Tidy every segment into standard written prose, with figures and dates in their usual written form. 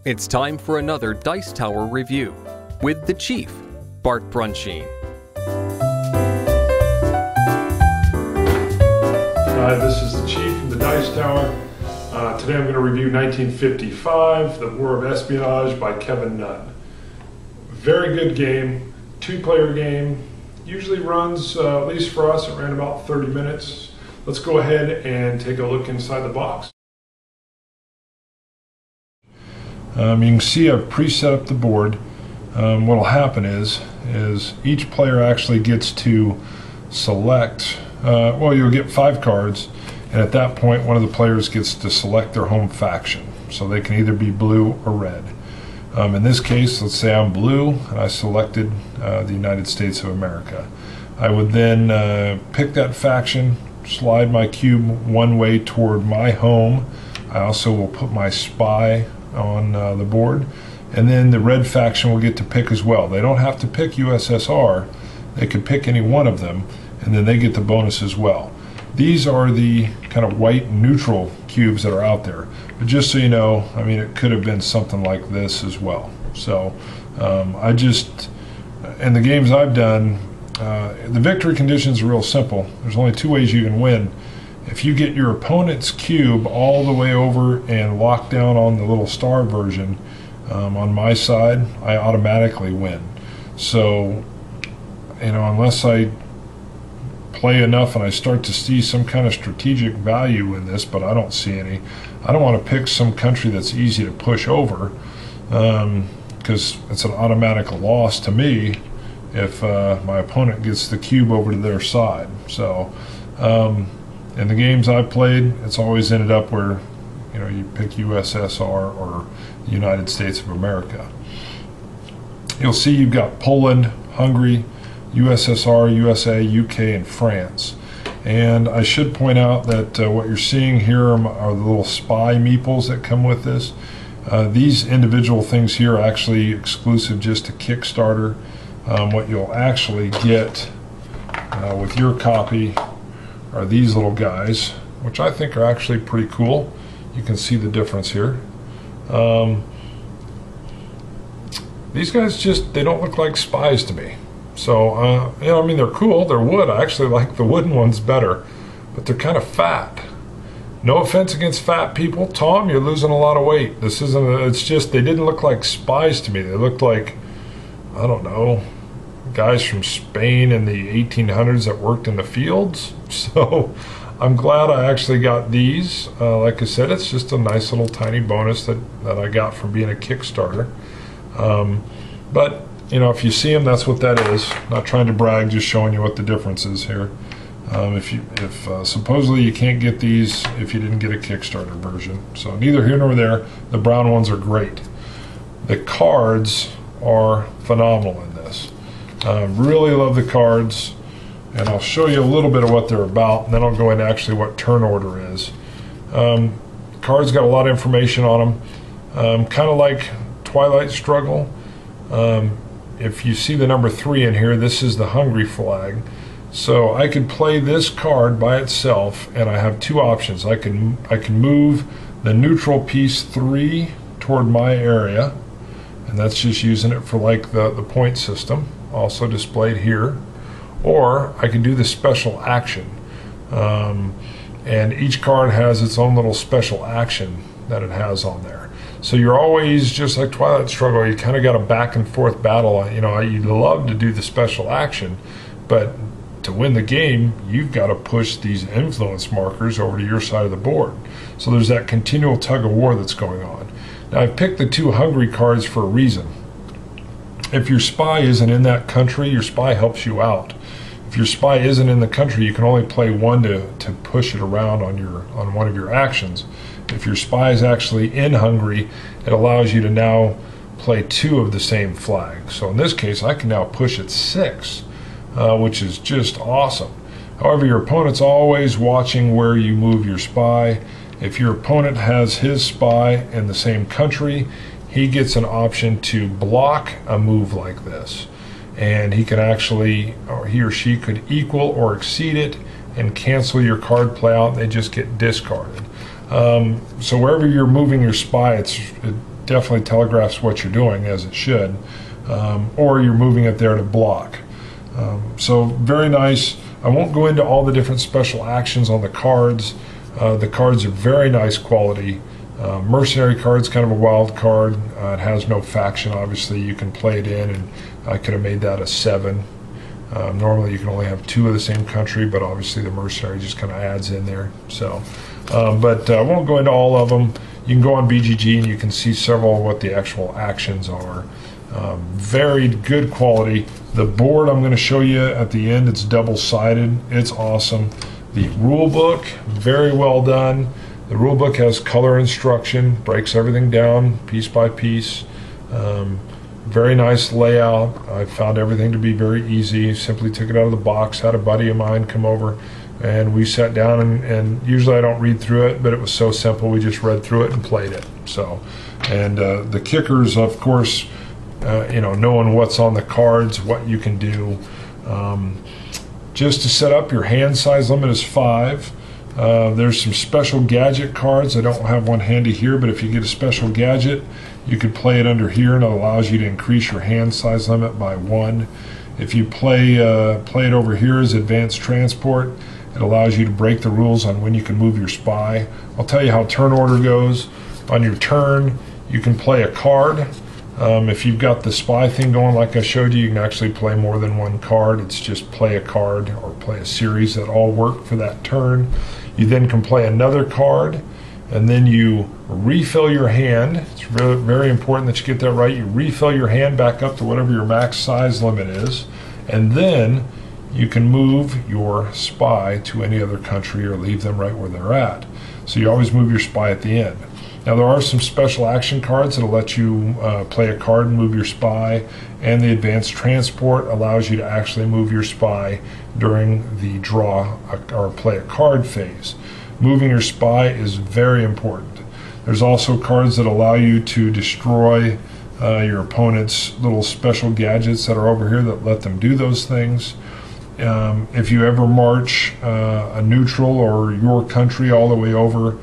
It's time for another Dice Tower review with the Chief, Bart Brunsheen. Hi, this is the Chief from the Dice Tower. Today I'm going to review 1955, The War of Espionage by Kevin Nunn. Very good game, two-player game. Usually runs, at least for us, it ran about 30 minutes. Let's go ahead and take a look inside the box. You can see I've pre-set up the board. What will happen is each player actually gets to select, well, you'll get 5 cards, and at that point one of the players gets to select their home faction. So they can either be blue or red. In this case, let's say I'm blue, and I selected the United States of America. I would then pick that faction, slide my cube one way toward my home. I also will put my spy on the board, and then the red faction will get to pick as well. They don't have to pick USSR, they could pick any one of them, and then they get the bonus as well. These are the kind of white neutral cubes that are out there, but just so you know, I mean, it could have been something like this as well. So in the games I've done, the victory conditions are real simple. There's only 2 ways you can win. If you get your opponent's cube all the way over and lock down on the little star version, on my side, I automatically win. So, you know, unless I play enough and I start to see some kind of strategic value in this, but I don't see any. I don't want to pick some country that's easy to push over, because it's an automatic loss to me if my opponent gets the cube over to their side. So, in the games I've played, it's always ended up where, you know, you pick USSR or the United States of America. You'll see you've got Poland, Hungary, USSR, USA, UK, and France. And I should point out that what you're seeing here are the little spy meeples that come with this. These individual things here are actually exclusive just to Kickstarter. What you'll actually get with your copy are these little guys, which I think are actually pretty cool. You can see the difference here. These guys they don't look like spies to me. So, you know, I mean, they're cool, they're wood. I actually like the wooden ones better, but they're kind of fat. No offense against fat people. Tom, you're losing a lot of weight. This isn't, it's just, they didn't look like spies to me. They looked like, I don't know, guys from Spain in the 1800s that worked in the fields. So I'm glad I actually got these. Like I said, it's just a nice little tiny bonus that I got from being a Kickstarter. But you know, if you see them, that's what that is. Not trying to brag, just showing you what the difference is here. If supposedly you can't get these if you didn't get a Kickstarter version. So neither here nor there. The brown ones are great. The cards are phenomenal in this. Really love the cards, and I'll show you a little bit of what they're about, and then I'll go into actually what turn order is. Cards got a lot of information on them, kind of like Twilight Struggle. If you see the number 3 in here, this is the Hungary flag. So I could play this card by itself, and I have 2 options. I can move the neutral piece 3 toward my area, and that's just using it for like the point system, also displayed here. Or I can do the special action, and each card has its own little special action that it has on there. So you're always, just like Twilight Struggle, you kind of got a back and forth battle. You know, you'd love to do the special action, but to win the game, you've got to push these influence markers over to your side of the board. So there's that continual tug of war that's going on. Now I've picked the 2 Hungary cards for a reason. If your spy isn't in that country, your spy helps you out. If your spy isn't in the country, you can only play one to push it around on one of your actions. If your spy is actually in Hungary, it allows you to now play 2 of the same flag. So in this case, I can now push it 6, which is just awesome. However, your opponent's always watching where you move your spy. If your opponent has his spy in the same country, he gets an option to block a move like this. And he can actually, or he or she could equal or exceed it and cancel your card play out, and they just get discarded. So wherever you're moving your spy, definitely telegraphs what you're doing, as it should, or you're moving it there to block. So very nice. I won't go into all the different special actions on the cards. The cards are very nice quality. Mercenary card's kind of a wild card. It has no faction, obviously. You can play it in, and I could have made that a 7. Normally you can only have 2 of the same country, but obviously the mercenary just kind of adds in there. So, but I won't go into all of them. You can go on BGG and you can see several of what the actual actions are. Very good quality. The board I'm going to show you at the end, it's double-sided. It's awesome. The rule book, very well done. The rule book has color instruction, breaks everything down piece by piece. Very nice layout. I found everything to be very easy. Simply took it out of the box, had a buddy of mine come over, and we sat down, and usually I don't read through it, but it was so simple, we just read through it and played it. So, and the kickers, of course, knowing what's on the cards, what you can do. Just to set up, your hand size limit is 5. There's some special gadget cards. I don't have one handy here, but if you get a special gadget, you could play it under here, and it allows you to increase your hand size limit by 1. If you play it over here as advanced transport, it allows you to break the rules on when you can move your spy. I'll tell you how turn order goes. On your turn, you can play a card. If you've got the spy thing going like I showed you, you can actually play more than one card. It's just play a card or play a series that all work for that turn. You then can play another card, and then you refill your hand. It's really very important that you get that right. You refill your hand back up to whatever your max size limit is, and then you can move your spy to any other country or leave them right where they're at. So you always move your spy at the end. Now there are some special action cards that'll let you play a card and move your spy, and the advanced transport allows you to actually move your spy during the draw or play a card phase. Moving your spy is very important. There's also cards that allow you to destroy your opponent's little special gadgets that are over here that let them do those things. If you ever march a neutral or your country all the way over,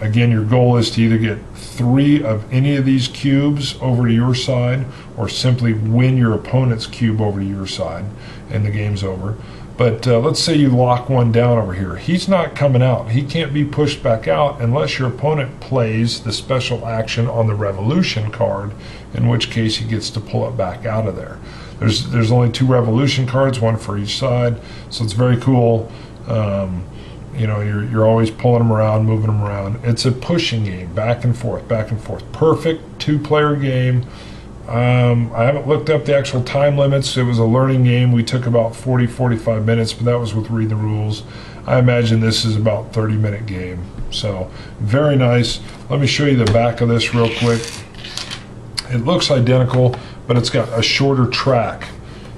again, your goal is to either get 3 of any of these cubes over to your side, or simply win your opponent's cube over to your side, and the game's over. But let's say you lock one down over here. He's not coming out. He can't be pushed back out unless your opponent plays the special action on the revolution card, in which case he gets to pull it back out of there. There's only 2 revolution cards, one for each side, so it's very cool. You're always pulling them around, moving them around. It's a pushing game, back and forth, back and forth. Perfect 2-player game. I haven't looked up the actual time limits. It was a learning game. We took about 40-45 minutes, but that was with reading the rules. I imagine this is about a 30-minute game. So very nice. Let me show you the back of this real quick. It looks identical, but it's got a shorter track.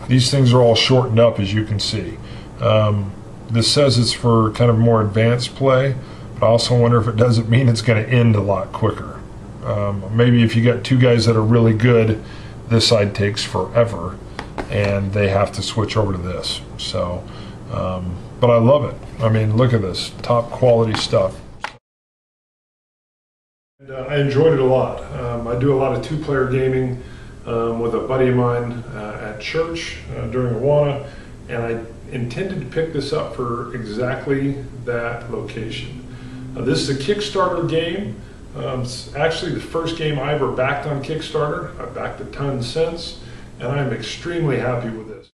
These things are all shortened up, as you can see. This says it's for kind of more advanced play, but I also wonder if it doesn't mean it's going to end a lot quicker. Maybe if you got 2 guys that are really good, this side takes forever, and they have to switch over to this. So, but I love it. I mean, look at this, top quality stuff. And, I enjoyed it a lot. I do a lot of 2-player gaming with a buddy of mine at church during Awana, and I intended to pick this up for exactly that location. This is a Kickstarter game. It's actually the first game I ever backed on Kickstarter. I've backed a ton since, and I'm extremely happy with this.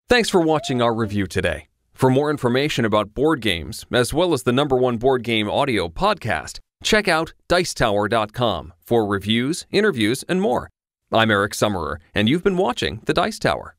Thanks for watching our review today. For more information about board games, as well as the #1 board game audio podcast, check out Dicetower.com for reviews, interviews, and more. I'm Eric Summerer, and you've been watching The Dice Tower.